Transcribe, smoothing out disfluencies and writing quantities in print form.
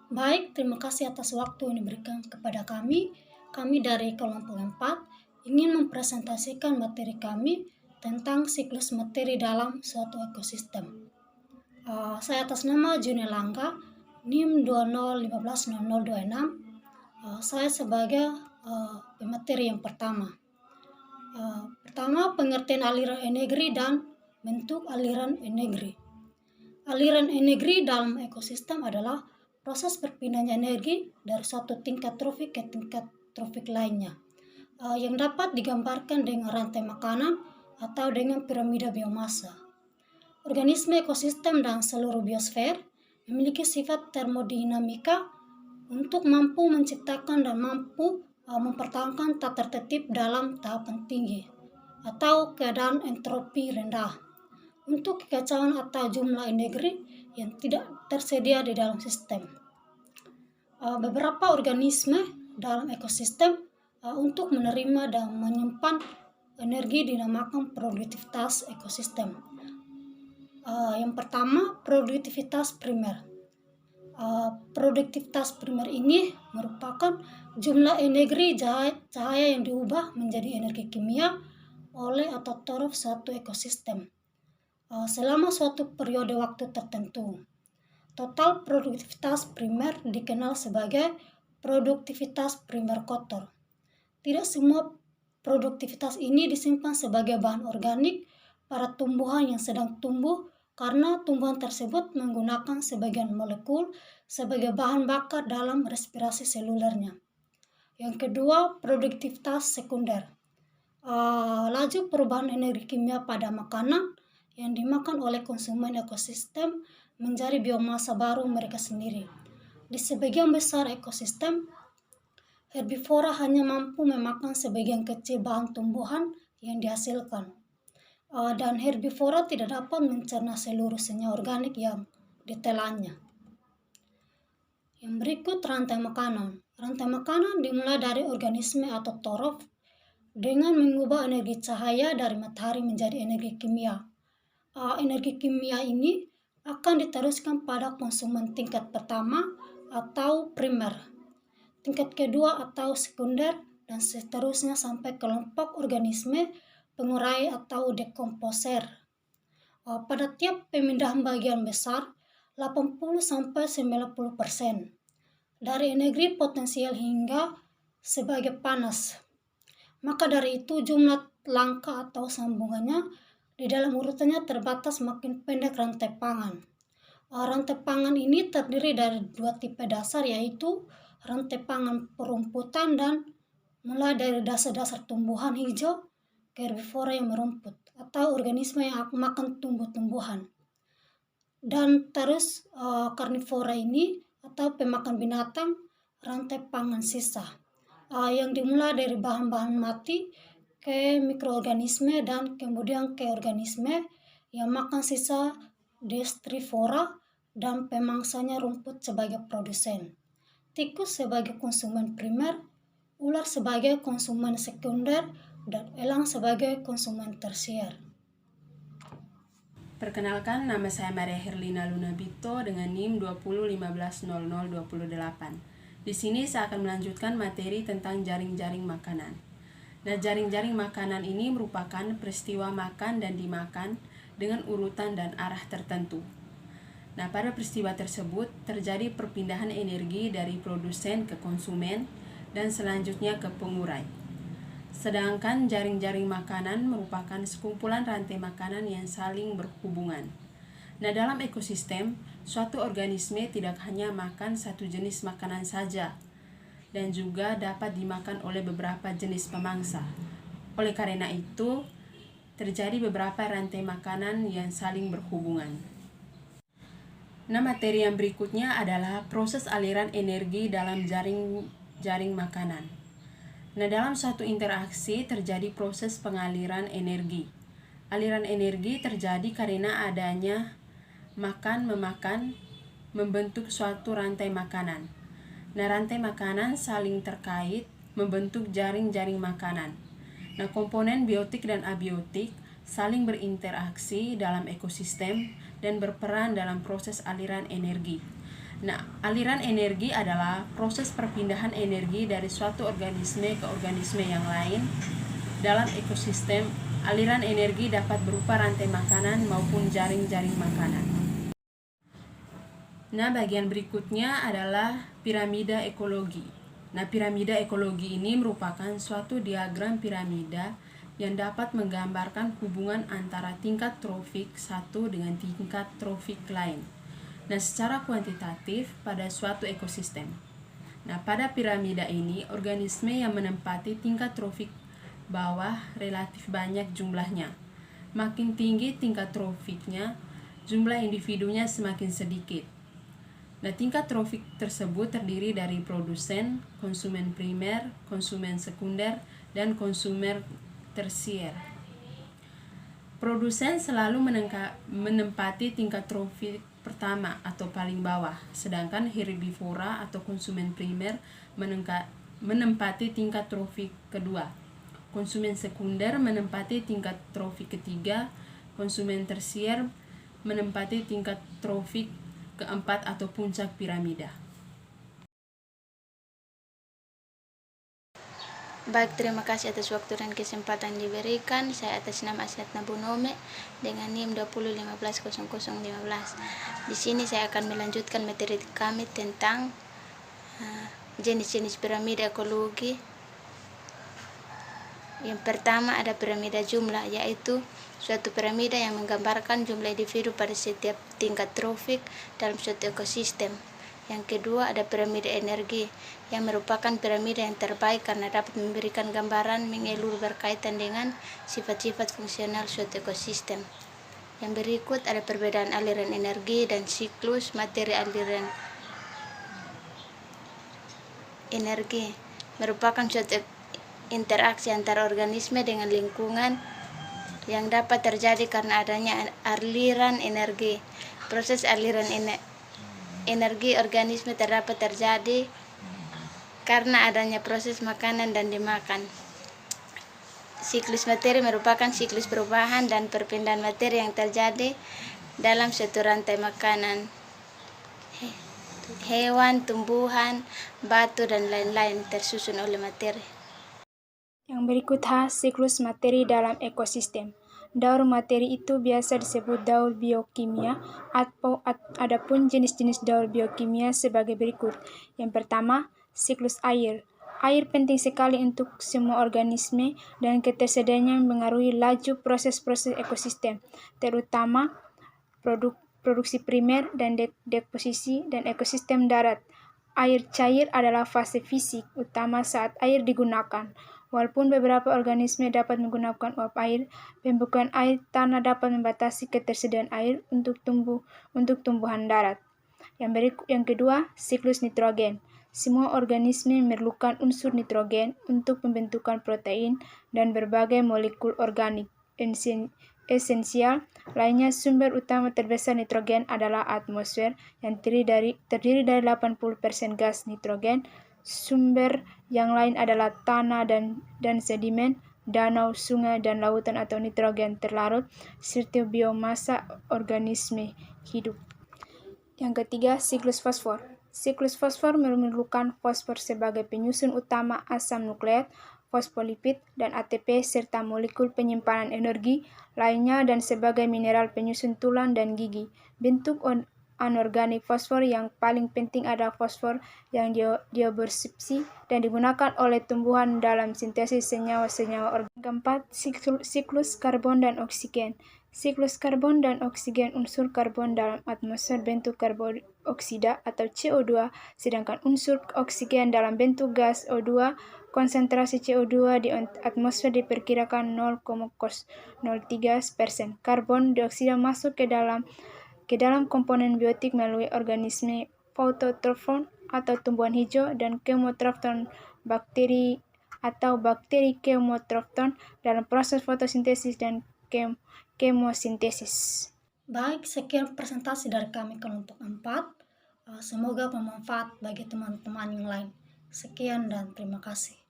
Baik, terima kasih atas waktu yang diberikan kepada kami. Kami dari kelompok 4 ingin mempresentasikan materi kami tentang siklus materi dalam suatu ekosistem. Saya atas nama Juni Langga, NIM 20150026. Saya sebagai pemateri yang pertama. Pertama, pengertian aliran energi dan bentuk aliran energi. Aliran energi dalam ekosistem adalah proses berpindahnya energi dari suatu tingkat trofik ke tingkat trofik lainnya, yang dapat digambarkan dengan rantai makanan atau dengan piramida biomasa. Organisme ekosistem dan seluruh biosfer memiliki sifat termodinamika untuk mampu menciptakan dan mampu mempertahankan tata tertib dalam tahapan tinggi atau keadaan entropi rendah untuk kekacauan atau jumlah energi yang tidak tersedia di dalam sistem. Beberapa organisme dalam ekosistem untuk menerima dan menyimpan energi dinamakan produktivitas ekosistem. Yang pertama, produktivitas primer. Produktivitas primer ini merupakan jumlah energi cahaya yang diubah menjadi energi kimia oleh atau torf suatu ekosistem selama suatu periode waktu tertentu. Total produktivitas primer dikenal sebagai produktivitas primer kotor. Tidak semua produktivitas ini disimpan sebagai bahan organik pada tumbuhan yang sedang tumbuh karena tumbuhan tersebut menggunakan sebagian molekul sebagai bahan bakar dalam respirasi selulernya. Yang kedua, produktivitas sekunder. Laju perubahan energi kimia pada makanan yang dimakan oleh konsumen ekosistem menjadi biomasa baru mereka sendiri. Di sebagian besar ekosistem, herbivora hanya mampu memakan sebagian kecil bahan tumbuhan yang dihasilkan. Dan herbivora tidak dapat mencerna seluruh senyawa organik yang ditelannya. Yang berikut rantai makanan. Rantai makanan dimulai dari organisme atau torf dengan mengubah energi cahaya dari matahari menjadi energi kimia. Energi kimia ini akan diteruskan pada konsumen tingkat pertama atau primer, tingkat kedua atau sekunder, dan seterusnya sampai kelompok organisme pengurai atau dekomposer. Pada tiap pemindahan bagian besar, 80-90% dari energi potensial hingga sebagai panas. Maka dari itu jumlah langkah atau sambungannya di dalam urutannya terbatas makin pendek rantai pangan. Rantai pangan ini terdiri dari dua tipe dasar, yaitu rantai pangan perumputan dan mulai dari dasar-dasar tumbuhan hijau ke herbivora yang merumput atau organisme yang makan tumbuh-tumbuhan. Dan terus karnivora ini atau pemakan binatang, rantai pangan sisa yang dimulai dari bahan-bahan mati ke mikroorganisme dan kemudian ke organisme yang makan sisa destrivora dan pemangsanya rumput sebagai produsen, tikus sebagai konsumen primer, ular sebagai konsumen sekunder, dan elang sebagai konsumen tersier. Perkenalkan, nama saya Maria Herlina Lunabito dengan NIM 20150028. Di sini saya akan melanjutkan materi tentang jaring-jaring makanan. Nah, jaring-jaring makanan ini merupakan peristiwa makan dan dimakan dengan urutan dan arah tertentu. Nah, pada peristiwa tersebut terjadi perpindahan energi dari produsen ke konsumen dan selanjutnya ke pengurai. Sedangkan jaring-jaring makanan merupakan sekumpulan rantai makanan yang saling berhubungan. Nah, dalam ekosistem, suatu organisme tidak hanya makan satu jenis makanan saja, dan juga dapat dimakan oleh beberapa jenis pemangsa. Oleh karena itu, terjadi beberapa rantai makanan yang saling berhubungan. Nah, materi yang berikutnya adalah proses aliran energi dalam jaring makanan. Nah, dalam suatu interaksi terjadi proses pengaliran energi. Aliran energi terjadi karena adanya makan-memakan membentuk suatu rantai makanan. Nah, rantai makanan saling terkait membentuk jaring-jaring makanan. Nah, komponen biotik dan abiotik saling berinteraksi dalam ekosistem dan berperan dalam proses aliran energi. Nah, aliran energi adalah proses perpindahan energi dari suatu organisme ke organisme yang lain. Dalam ekosistem, aliran energi dapat berupa rantai makanan maupun jaring-jaring makanan. Nah, bagian berikutnya adalah piramida ekologi. Nah, piramida ekologi ini merupakan suatu diagram piramida yang dapat menggambarkan hubungan antara tingkat trofik satu dengan tingkat trofik lain. Nah, secara kuantitatif pada suatu ekosistem. Nah, pada piramida ini, organisme yang menempati tingkat trofik bawah relatif banyak jumlahnya. Makin tinggi tingkat trofiknya, jumlah individunya semakin sedikit. Nah, tingkat trofik tersebut terdiri dari produsen, konsumen primer, konsumen sekunder, dan konsumen tersier. Produsen selalu menempati tingkat trofik pertama atau paling bawah, sedangkan herbivora atau konsumen primer menempati tingkat trofik kedua. Konsumen sekunder menempati tingkat trofik ketiga, konsumen tersier menempati tingkat trofik keempat atau puncak piramida. Baik, terima kasih atas waktu dan kesempatan diberikan. Saya atas nama Asyat Nabunome dengan NIM 20150015. Di sini saya akan melanjutkan materi kami tentang jenis-jenis piramida ekologi. Yang pertama ada piramida jumlah, yaitu suatu piramida yang menggambarkan jumlah individu pada setiap tingkat trofik dalam suatu ekosistem. Yang kedua ada piramida energi, yang merupakan piramida yang terbaik karena dapat memberikan gambaran menyeluruh berkaitan dengan sifat-sifat fungsional suatu ekosistem. Yang berikut ada perbedaan aliran energi dan siklus materi. Aliran energi merupakan suatu interaksi antara organisme dengan lingkungan yang dapat terjadi karena adanya aliran energi. Proses aliran energi organisme terdapat terjadi karena adanya proses makanan dan dimakan. Siklus materi merupakan siklus perubahan dan perpindahan materi yang terjadi dalam suatu rantai makanan. Hewan, tumbuhan, batu, dan lain-lain tersusun oleh materi. Yang berikut siklus materi dalam ekosistem. Daur materi itu biasa disebut daur biokimia, atau adapun jenis-jenis daur biokimia sebagai berikut. Yang pertama, siklus air. Air penting sekali untuk semua organisme dan ketersediaannya mempengaruhi laju proses-proses ekosistem, terutama produksi primer dan deposisi dan ekosistem darat. Air cair adalah fase fisik utama saat air digunakan. Walaupun beberapa organisme dapat menggunakan uap air, pembukaan air tanah dapat membatasi ketersediaan air untuk tumbuhan darat. Yang kedua, siklus nitrogen. Semua organisme memerlukan unsur nitrogen untuk pembentukan protein dan berbagai molekul organik esensial. Lainnya, sumber utama terbesar nitrogen adalah atmosfer yang terdiri dari 80% gas nitrogen. Sumber yang lain adalah tanah dan sedimen, danau, sungai, dan lautan atau nitrogen terlarut, serta biomasa organisme hidup. Yang ketiga, siklus fosfor. Siklus fosfor memerlukan fosfor sebagai penyusun utama asam nukleat, fosfolipid, dan ATP, serta molekul penyimpanan energi lainnya dan sebagai mineral penyusun tulang dan gigi. Bentuk anorganik fosfor yang paling penting adalah fosfor yang diabsorpsi dan digunakan oleh tumbuhan dalam sintesis senyawa-senyawa organik. Keempat, siklus karbon dan oksigen. Siklus karbon dan oksigen. Unsur karbon dalam atmosfer bentuk karbon dioksida atau CO2, sedangkan unsur oksigen dalam bentuk gas O2. Konsentrasi CO2 di atmosfer diperkirakan 0,03%. Karbon dioksida masuk ke dalam komponen biotik melalui organisme fototropon atau tumbuhan hijau dan chemotropon bakteri chemotropon dalam proses fotosintesis dan kemosintesis. Baik, sekian presentasi dari kami kelompok 4. Semoga bermanfaat bagi teman-teman yang lain. Sekian dan terima kasih.